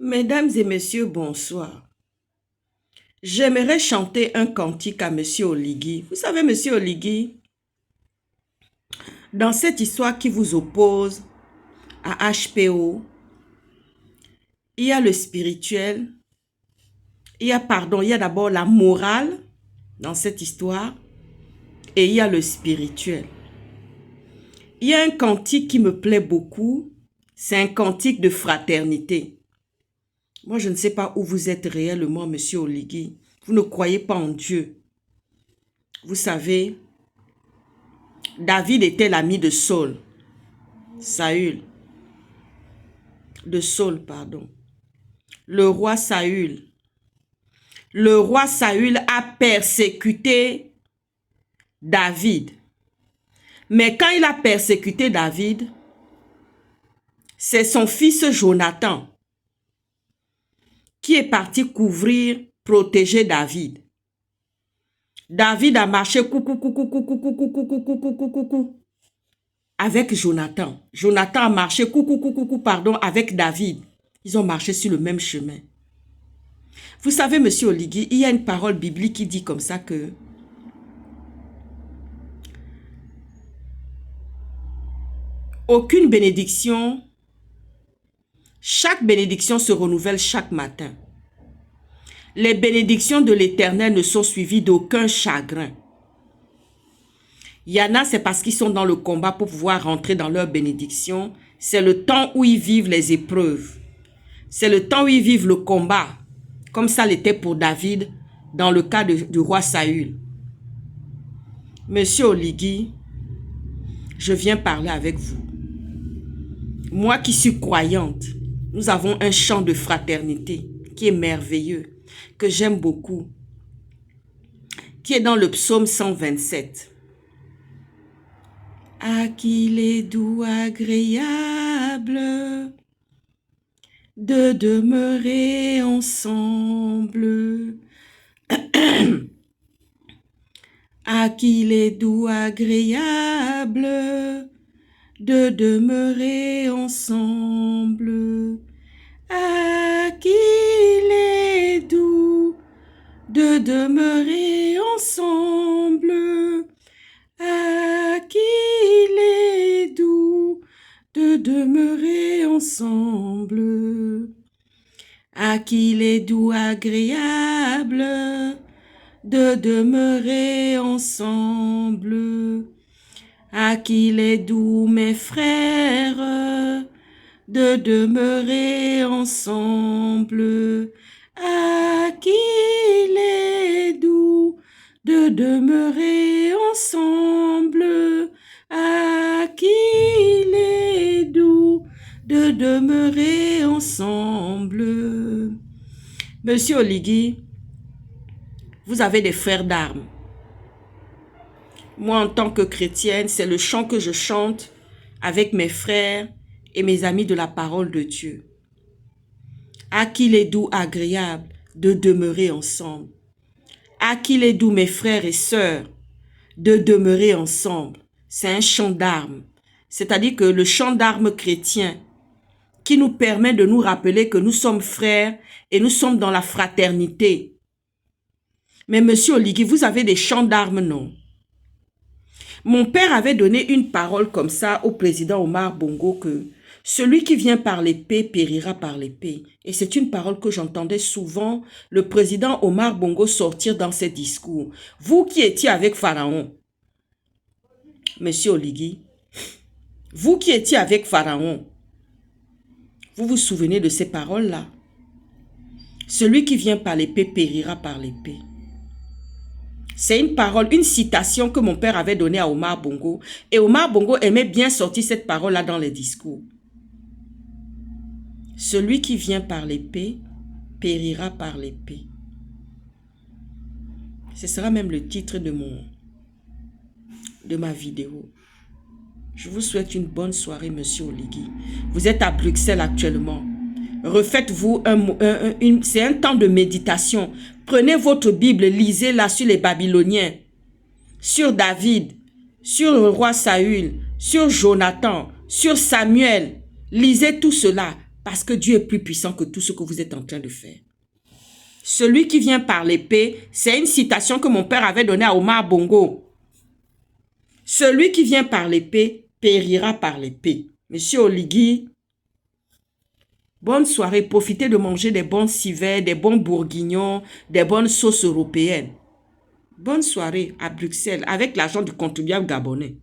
Mesdames et messieurs, bonsoir. J'aimerais chanter un cantique à Monsieur Oligui. Vous savez, Monsieur Oligui, dans cette histoire qui vous oppose à HPO, il y a le spirituel, il y a d'abord la morale dans cette histoire et il y a le spirituel. Il y a un cantique qui me plaît beaucoup, c'est un cantique de fraternité. Moi, je ne sais pas où vous êtes réellement, Monsieur Oligui. Vous ne croyez pas en Dieu. Vous savez, David était l'ami de Saül. Saül, pardon. Le roi Saül a persécuté David. Mais quand il a persécuté David, c'est son fils Jonathan qui est parti couvrir, protéger David. David a marché avec Jonathan. Jonathan a marché avec David. Ils ont marché sur le même chemin. Vous savez, Monsieur Oligui, il y a une parole biblique qui dit comme ça que aucune bénédiction, chaque bénédiction se renouvelle chaque matin. Les bénédictions de l'Éternel ne sont suivies d'aucun chagrin. Il y en a, c'est parce qu'ils sont dans le combat pour pouvoir rentrer dans leur bénédiction. C'est le temps où ils vivent les épreuves. C'est le temps où ils vivent le combat. Comme ça l'était pour David dans le cas du roi Saül. Monsieur Oligui, je viens parler avec vous. Moi qui suis croyante, nous avons un chant de fraternité qui est merveilleux, que j'aime beaucoup, qui est dans le psaume 127. Ah, qu'il est doux, agréable de demeurer ensemble. Ah, qu'il est doux, agréable de demeurer ensemble. Ah, qu'il est doux de demeurer ensemble. Ah, qu'il est doux de demeurer ensemble. Ah, qu'il est doux, agréable de demeurer ensemble. Ah, qu'il est doux, mes frères, de demeurer ensemble. Ah, qu'il est doux de demeurer ensemble. Ah, qu'il est doux de demeurer ensemble. Monsieur Oligui, vous avez des frères d'armes. Moi, en tant que chrétienne, c'est le chant que je chante avec mes frères et mes amis de la parole de Dieu. Ah, qu'il est doux, agréable de demeurer ensemble. Ah, qu'il est doux, mes frères et sœurs, de demeurer ensemble. C'est un chant d'armes. C'est-à-dire que le chant d'armes chrétien qui nous permet de nous rappeler que nous sommes frères et nous sommes dans la fraternité. Mais Monsieur Oligui, vous avez des chants d'armes, non? Mon père avait donné une parole comme ça au président Omar Bongo que celui qui vient par l'épée périra par l'épée. Et c'est une parole que j'entendais souvent le président Omar Bongo sortir dans ses discours. Vous qui étiez avec Pharaon, Monsieur Oligui, vous qui étiez avec Pharaon, vous vous souvenez de ces paroles-là? Celui qui vient par l'épée périra par l'épée. C'est une parole, une citation que mon père avait donnée à Omar Bongo. Et Omar Bongo aimait bien sortir cette parole-là dans les discours. Celui qui vient par l'épée périra par l'épée. Ce sera même le titre de ma vidéo. Je vous souhaite une bonne soirée, Monsieur Oligui. Vous êtes à Bruxelles actuellement. Refaites-vous c'est un temps de méditation. Prenez votre Bible, lisez-la sur les Babyloniens, sur David, sur le roi Saül, sur Jonathan, sur Samuel. Lisez tout cela Parce que Dieu est plus puissant que tout ce que vous êtes en train de faire. Celui qui vient par l'épée, c'est une citation que mon père avait donnée à Omar Bongo. Celui qui vient par l'épée périra par l'épée. Monsieur Oligui, bonne soirée. Profitez de manger des bons civets, des bons bourguignons, des bonnes sauces européennes. Bonne soirée à Bruxelles avec l'argent du contribuable gabonais.